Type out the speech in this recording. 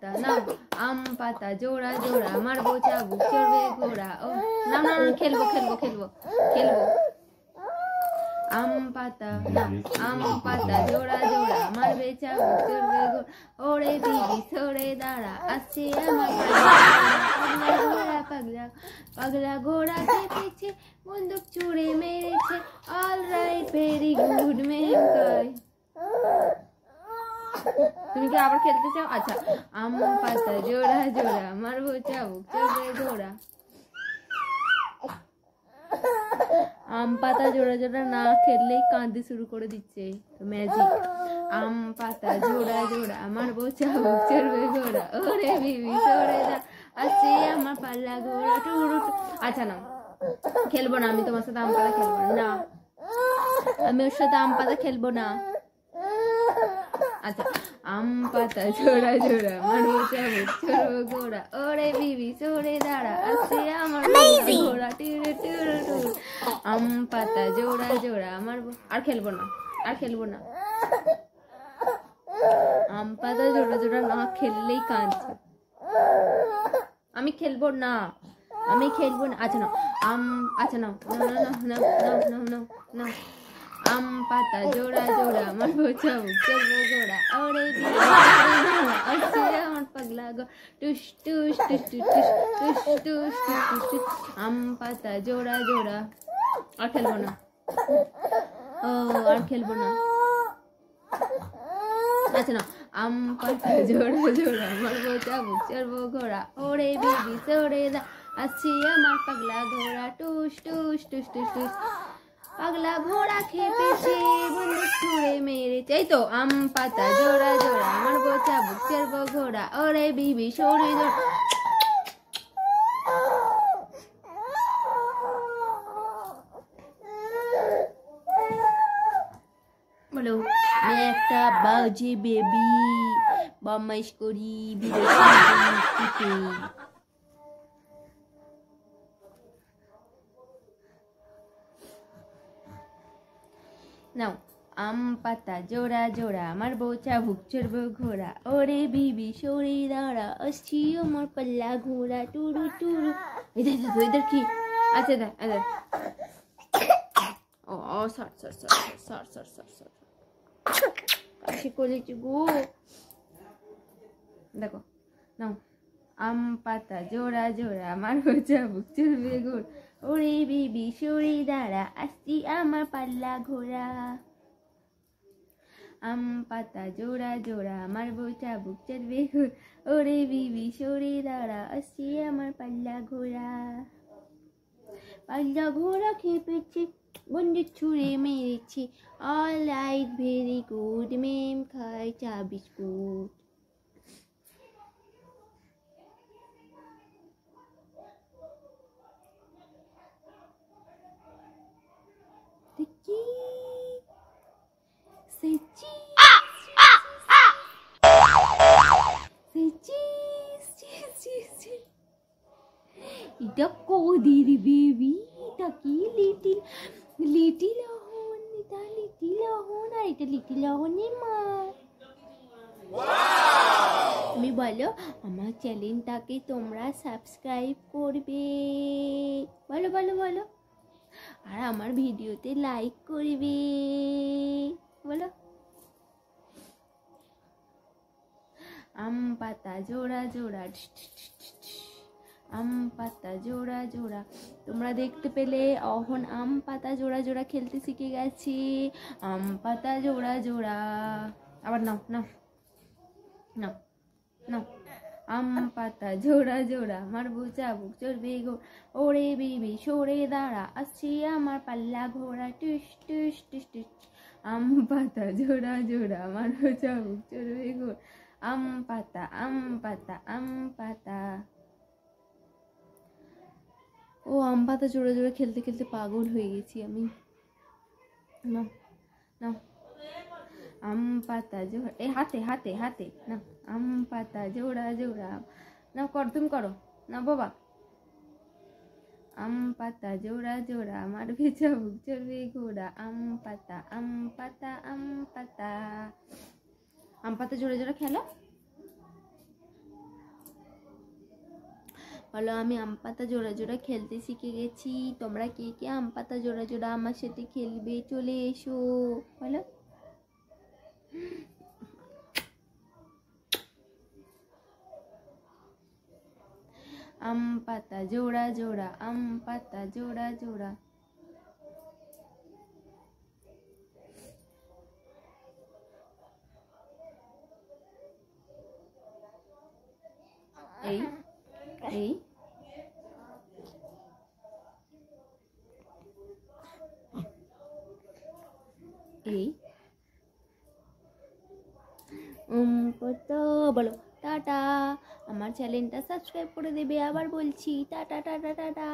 পাতা নাও, আম পাতা জোড়া জোড়া মারবো চাবুক চড়বে ঘোড়া। ও না না না, খেলবো খেলবো খেলবো খেলবো। আম পাতা না, আম পাতা জোড়া জোড়া মারবে চাবুক চড়বে ঘোড়া। ওরে দিদি সরে দাঁড়া, আসছে আমার পাগলা ঘোড়া, পাগলা পাগলা ঘোড়া চেপেছে, বন্দুক ছুড়ে মেরেছে। অল রাইট, ভেরি গুড মেম কয়। তুমি কি আবার খেলতে চাও? আচ্ছা, আম পাতা জোড়া জোড়া মারবো চাবুক চড়বে ঘোড়া। আম পাতা জোড়া জোড়া না খেললেই কাঁদতে শুরু করে দিচ্ছে, ম্যাজিক। আম পাতা জোড়া জোড়া মারবো চাবুক চড়বে ঘোড়া। ওরে বিবি সরে দা, আসছে আমার পাল্লা ঘোড়া টুরু। আচ্ছা না, খেলবো না আমি তোমার সাথে আম পাতা খেলবো না, আমি ওর সাথে আম পাতা খেলবো না। আচ্ছা, আম পাতা জোড়া জোড়া মারবো চাবুক চড়বে ঘোড়া। ওরে বিবি সরে দাঁড়া, আসছে আমার ঘোড়া টুরু টুরু টুরু। আম পাতা জোড়া জোড়া মারবো, আর খেলবো না, আর খেলবো না। আম পাতা জোড়া জোড়া না খেললেই কাঁদছে, আমি খেলবো না, আমি খেলবো না। আচ্ছা না, আচ্ছা নাও নাও নাও নাও নাও নাও নাও। আম পাতা জোড়া জোড়া মারবো চাবুক চড়বো ঘোড়া। ওরে আসছে আমার পাগলা ঘোড়া টুস টুস টুস টুস টুস টুস টুস টুস। আম পাতা জোড়া জোড়া, আর খেলবো না, ও আর খেলবো না। আচ্ছা না, আম পাতা জোড়া জোড়া মারবো চাবুক চড়বো ঘোড়া। ওরে বিবি সরে দা, আসছে আমার পাগলা ঘোড়া টুস টুস টুস টুস টুস। পাগলা ঘোড়া খেপেছে, বন্দুক ছুড়ে মেরেছে। এই তো, আম পাতা জোড়া জোড়া মারবো চাবুক চড়বো ঘোড়া। ওরে বিবি সরে দা। বলো, আমি একটা বাজে বেবি, বদমাইশ করি বিরক্তি। নাও, আম পাতা জোড়া জোড়া মারবো চাবুক চড়বো ঘোড়া। ওরে বিবি সরে দাঁড়া, আসছি আমার পাল্লা ঘোড়া টুরু টুরু। এদের কি? আচ্ছা দেখ, ও সর সর সর সর সর সর সর কাছে করেছি গো। দেখো, নাও, আম পাতা জোড়া জোড়া মারবো চাবুক চড়বে ঘোড়া। ওরে বিবি সরে দাঁড়া, আসছি আমার পাল্লা ঘোড়া। আম পাতা জোড়া জোড়া মারবো চাবুক চড়বে ঘোড়া। ওরে বিবি সরে দাঁড়া, আসছি আমার পাল্লা ঘোড়া। পাল্লা ঘোড়া খেপেছে, বন্দুক ছুড়ে মেরেছে। অল রাইট, ভেরি গুড মেম খায় চা বিস্কুট। এটা কোদির বেবি, এটা কি লিটিল লিটিল লহন, এটা লিটিল লহন, আর এটা লিটিল লহনের মা। তুমি বলো আমার চ্যানেলটাকে তোমরা সাবস্ক্রাইব করবে, বলো বলো বলো, আর আমার ভিডিওতে লাইক করবে, বলো। আম পাতা জোড়া জোড়া, আম পাতা জোড়া জোড়া। তোমরা দেখতে পেলে অহন আম পাতা জোড়া জোড়া খেলতে শিখে গেছি। আম পাতা জোড়া জোড়া, আবার নাও নাও নাও নাও। আম পাতা জোড়া জোড়া মারবো চাবুক চড়বে ঘোড়া। ওরে বিবি সরে দাঁড়া, আসছে আমার পাল্লা ঘোড়া টুস টুস টুস টুস। আম পাতা জোড়া জোড়া মারবো চাবুক চড়বে ঘোড়া। আম পাতা আম পাতা আম পাতা। ও আম পাতা জোড়া জোড়া খেলতে খেলতে পাগল হয়ে গেছি আমি। নাও নাও, আম পাতা জোড়া, এই হাতে হাতে হাতে না, আম পাতা জোড়া জোড়া নাও। কর, তুমি করো না বাবা। আম পাতা জোড়া জোড়া মারবে চাবুক চড়বে ঘোড়া। আম পাতা আম পাতা আম পাতা। আম পাতা জোড়া জোড়া খেলো। বলো আমি আম পাতা জোড়া জোড়া খেলতে শিখে গেছি। তোমরা কে কে আম পাতা জোড়া জোড়া আমার সাথে খেলবে? চলে এসো। বলো আম পাতা জোড়া জোড়া, আম পাতা জোড়া জোড়া। এই এই এই কত বলো টাটা। আমার চ্যানেলটা সাবস্ক্রাইব করে দেবে, আবার বলছি টাটা টাটা টাটা।